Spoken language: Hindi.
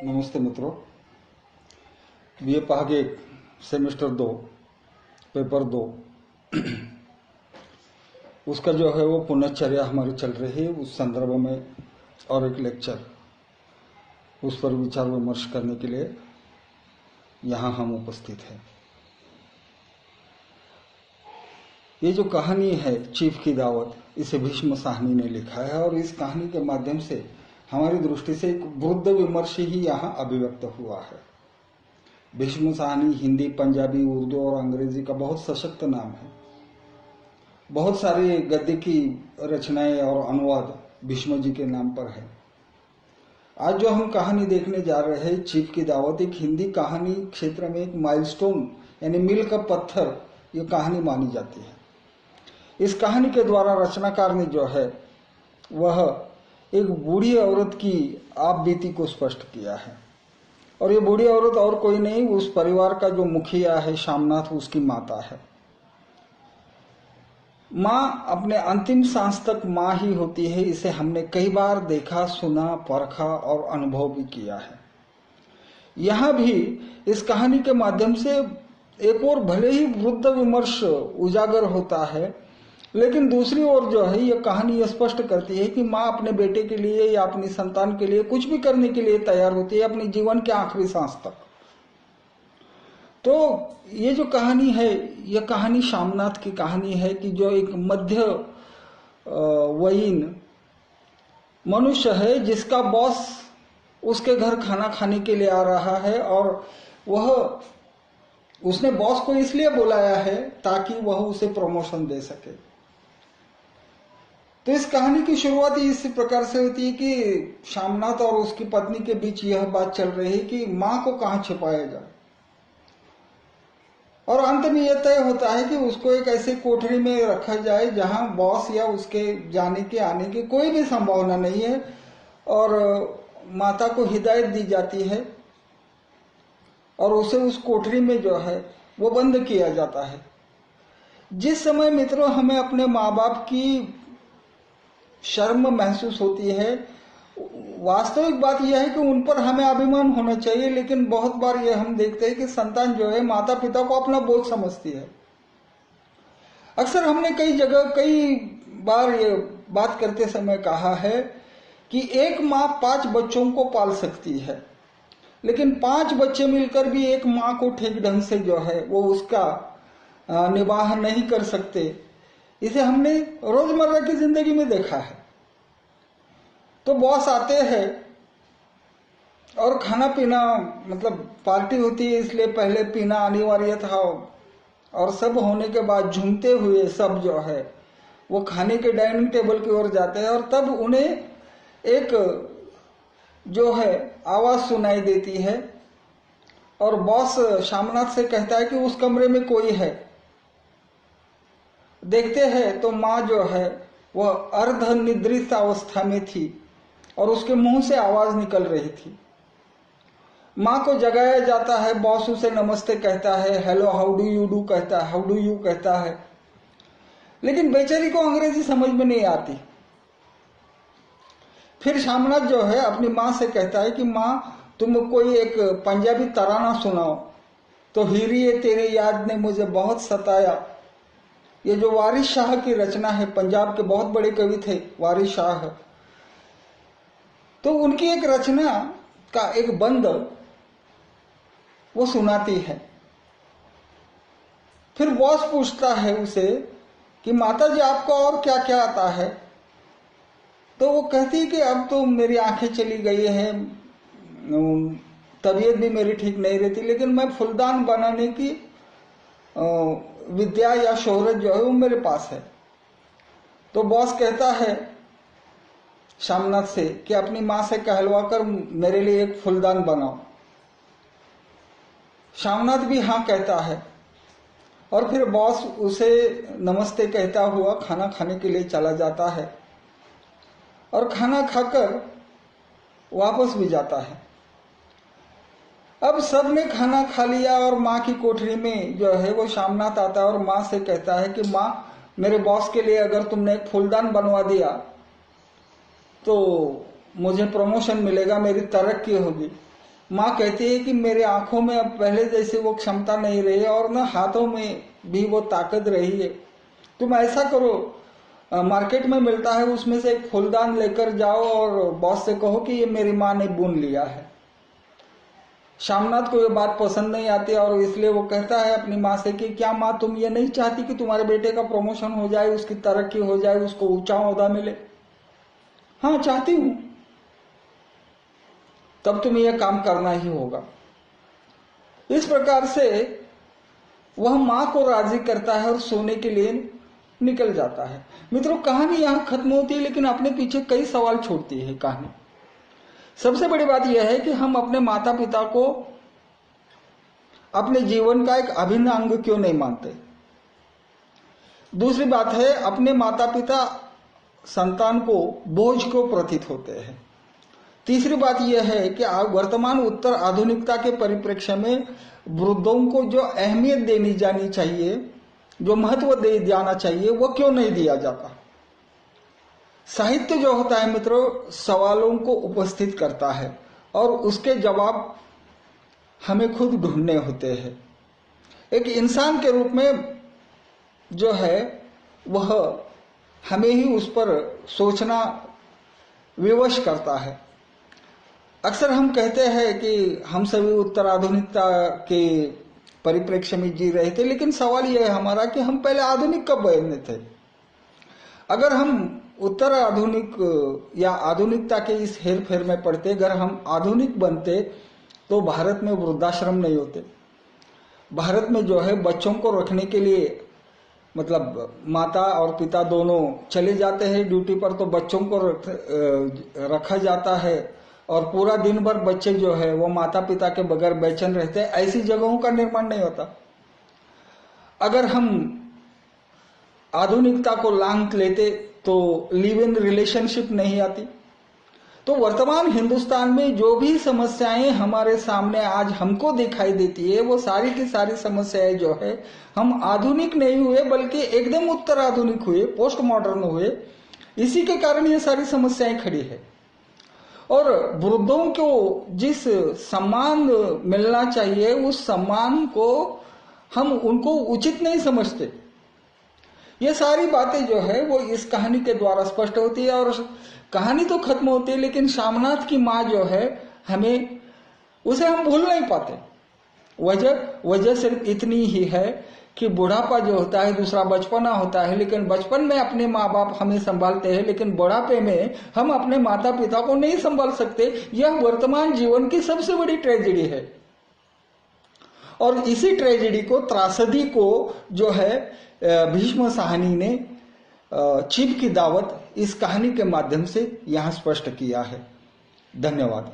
नमस्ते मित्रों। बीए पहागे सेमेस्टर 2 पेपर 2 उसका जो है वो पुनश्चर्या हमारी चल रही है। उस संदर्भ में और एक लेक्चर उस पर विचार विमर्श करने के लिए यहाँ हम उपस्थित हैं। ये जो कहानी है चीफ की दावत, इसे भीष्म साहनी ने लिखा है और इस कहानी के माध्यम से हमारी दृष्टि से एक बुद्ध विमर्श ही यहाँ अभिव्यक्त हुआ है। भीष्म साहनी हिंदी, पंजाबी, उर्दू और अंग्रेजी का बहुत सशक्त नाम है। बहुत सारे गद्य की रचनाएं और अनुवाद भीष्म जी के नाम पर है। आज जो हम कहानी देखने जा रहे हैं, चीफ की दावत, एक हिंदी कहानी क्षेत्र में एक माइलस्टोन यानी मील का पत्थर ये कहानी मानी जाती है। इस कहानी के द्वारा रचनाकार ने जो है वह एक बूढ़ी औरत की आप बीती को स्पष्ट किया है। और ये बूढ़ी औरत और कोई नहीं, उस परिवार का जो मुखिया है शामनाथ, उसकी माता है। माँ अपने अंतिम सांस तक माँ ही होती है। इसे हमने कई बार देखा, सुना, परखा और अनुभव भी किया है। यहाँ भी इस कहानी के माध्यम से एक और भले ही वृद्ध विमर्श उजागर होता है, लेकिन दूसरी ओर जो है यह कहानी यह स्पष्ट करती है कि माँ अपने बेटे के लिए या अपनी संतान के लिए कुछ भी करने के लिए तैयार होती है, अपने जीवन के आखिरी सांस तक। तो ये जो कहानी है, यह कहानी शामनाथ की कहानी है कि जो एक मध्य वयीन मनुष्य है जिसका बॉस उसके घर खाना खाने के लिए आ रहा है और उसने बॉस को इसलिए बुलाया है ताकि वह उसे प्रमोशन दे सके। तो इस कहानी की शुरुआत इसी प्रकार से होती है कि शामनाथ और उसकी पत्नी के बीच यह बात चल रही है कि मां को कहां छिपाया जाए। और अंत में यह तय होता है कि उसको एक ऐसी कोठरी में रखा जाए जहां बॉस या उसके जाने के आने की कोई भी संभावना नहीं है। और माता को हिदायत दी जाती है और उसे उस कोठरी में जो है वो बंद किया जाता है। जिस समय मित्रों हमें अपने माँ बाप की शर्म महसूस होती है, वास्तविक बात यह है कि उन पर हमें अभिमान होना चाहिए, लेकिन बहुत बार यह हम देखते हैं कि संतान जो है माता पिता को अपना बोझ समझती है। अक्सर हमने कई बार ये बात करते समय कहा है कि एक माँ 5 बच्चों को पाल सकती है, लेकिन 5 बच्चे मिलकर भी एक माँ को ठीक ढंग से जो है वो उसका निर्वाह नहीं कर सकते। इसे हमने रोजमर्रा की जिंदगी में देखा है। तो बॉस आते हैं और खाना पीना, मतलब पार्टी होती है इसलिए पहले पीना अनिवार्य था, और सब होने के बाद झूमते हुए सब जो है वो खाने के डाइनिंग टेबल की ओर जाते हैं। और तब उन्हें एक जो है आवाज सुनाई देती है और बॉस शामनाथ से कहता है कि उस कमरे में कोई है। देखते हैं तो माँ जो है वह अर्ध निद्रित अवस्था में थी और उसके मुंह से आवाज निकल रही थी। माँ को जगाया जाता है, बॉस उसे नमस्ते कहता है, hello how do you do कहता है, हाउ डू यू कहता है, लेकिन बेचारी को अंग्रेजी समझ में नहीं आती। फिर शामनाथ जो है अपनी माँ से कहता है कि माँ तुम कोई एक पंजाबी तराना सुनाओ। तो हीरिए तेरी याद ने मुझे बहुत सताया। ये जो वारिस शाह की रचना है, पंजाब के बहुत बड़े कवि थे वारिस शाह, तो उनकी एक रचना का एक बंद वो सुनाती है। फिर बॉस पूछता है उसे कि माता जी आपको और क्या क्या आता है। तो वो कहती है कि अब तो मेरी आंखें चली गई हैं, तबीयत भी मेरी ठीक नहीं रहती, लेकिन मैं फूलदान बनाने की विद्या या शोहरत जो है वो मेरे पास है। तो बॉस कहता है शामनाथ से कि अपनी माँ से कहलवाकर मेरे लिए एक फूलदान बनाओ। शामनाथ भी हाँ कहता है और फिर बॉस उसे नमस्ते कहता हुआ खाना खाने के लिए चला जाता है और खाना खाकर वापस भी जाता है। अब सबने खाना खा लिया और माँ की कोठरी में जो है वो शामनाथ आता है और माँ से कहता है कि माँ मेरे बॉस के लिए अगर तुमने एक फूलदान बनवा दिया तो मुझे प्रमोशन मिलेगा, मेरी तरक्की होगी। माँ कहती है कि मेरे आंखों में अब पहले जैसे वो क्षमता नहीं रही और न हाथों में भी वो ताकत रही है। तुम ऐसा करो, मार्केट में मिलता है उसमें से एक फूलदान लेकर जाओ और बॉस से कहो कि ये मेरी माँ ने बुन लिया है। शामनाथ को ये बात पसंद नहीं आती और इसलिए वो कहता है अपनी माँ से कि क्या माँ तुम ये नहीं चाहती कि तुम्हारे बेटे का प्रमोशन हो जाए, उसकी तरक्की हो जाए, उसको ऊंचा ओहदा मिले? हाँ चाहती हूं। तब तुम्हें यह काम करना ही होगा। इस प्रकार से वह मां को राजी करता है और सोने के लिए निकल जाता है। मित्रों, कहानी यहां खत्म होती है लेकिन अपने पीछे कई सवाल छोड़ती है कहानी। सबसे बड़ी बात यह है कि हम अपने माता पिता को अपने जीवन का एक अभिन्न अंग क्यों नहीं मानते। दूसरी बात है, अपने माता पिता संतान को बोझ क्यों प्रतीत होते हैं। तीसरी बात यह है कि वर्तमान उत्तर आधुनिकता के परिप्रेक्ष्य में वृद्धों को जो अहमियत देनी जानी चाहिए, जो महत्व दे जाना चाहिए, वो क्यों नहीं दिया जाता। साहित्य जो होता है मित्रों, सवालों को उपस्थित करता है और उसके जवाब हमें खुद ढूंढने होते हैं। एक इंसान के रूप में जो है वह हमें ही उस पर सोचना विवश करता है। अक्सर हम कहते हैं कि हम सभी उत्तर आधुनिकता के परिप्रेक्ष्य में जी रहे थे, लेकिन सवाल यह है हमारा कि हम पहले आधुनिक कब बने थे। अगर हम उत्तर आधुनिक या आधुनिकता के इस हेर फेर में पड़ते, अगर हम आधुनिक बनते तो भारत में वृद्धाश्रम नहीं होते। भारत में जो है बच्चों को रखने के लिए, मतलब माता और पिता दोनों चले जाते हैं ड्यूटी पर, तो बच्चों को रखा जाता है और पूरा दिन भर बच्चे जो है वो माता पिता के बगैर बेचैन रहते हैं। ऐसी जगहों का निर्माण नहीं होता। अगर हम आधुनिकता को लांघ लेते तो लिव इन रिलेशनशिप नहीं आती। तो वर्तमान हिंदुस्तान में जो भी समस्याएं हमारे सामने आज हमको दिखाई देती है, वो सारी की सारी समस्याएं जो है, हम आधुनिक नहीं हुए बल्कि एकदम उत्तर आधुनिक हुए, पोस्ट मॉडर्न हुए। इसी के कारण ये सारी समस्याएं खड़ी है। और वृद्धों को जिस सम्मान मिलना चाहिए, उस सम्मान को हम उनको उचित नहीं समझते। ये सारी बातें जो है वो इस कहानी के द्वारा स्पष्ट होती है। और कहानी तो खत्म होती है लेकिन शामनाथ की माँ जो है, हमें उसे हम भूल नहीं पाते। वजह सिर्फ इतनी ही है कि बुढ़ापा जो होता है दूसरा बचपना होता है, लेकिन बचपन में अपने माँ बाप हमें संभालते हैं, लेकिन बुढ़ापे में हम अपने माता पिता को नहीं संभाल सकते। यह वर्तमान जीवन की सबसे बड़ी ट्रेजेडी है। और इसी ट्रेजेडी को, त्रासदी को जो है भीष्म साहनी ने चीफ की दावत इस कहानी के माध्यम से यहां स्पष्ट किया है। धन्यवाद।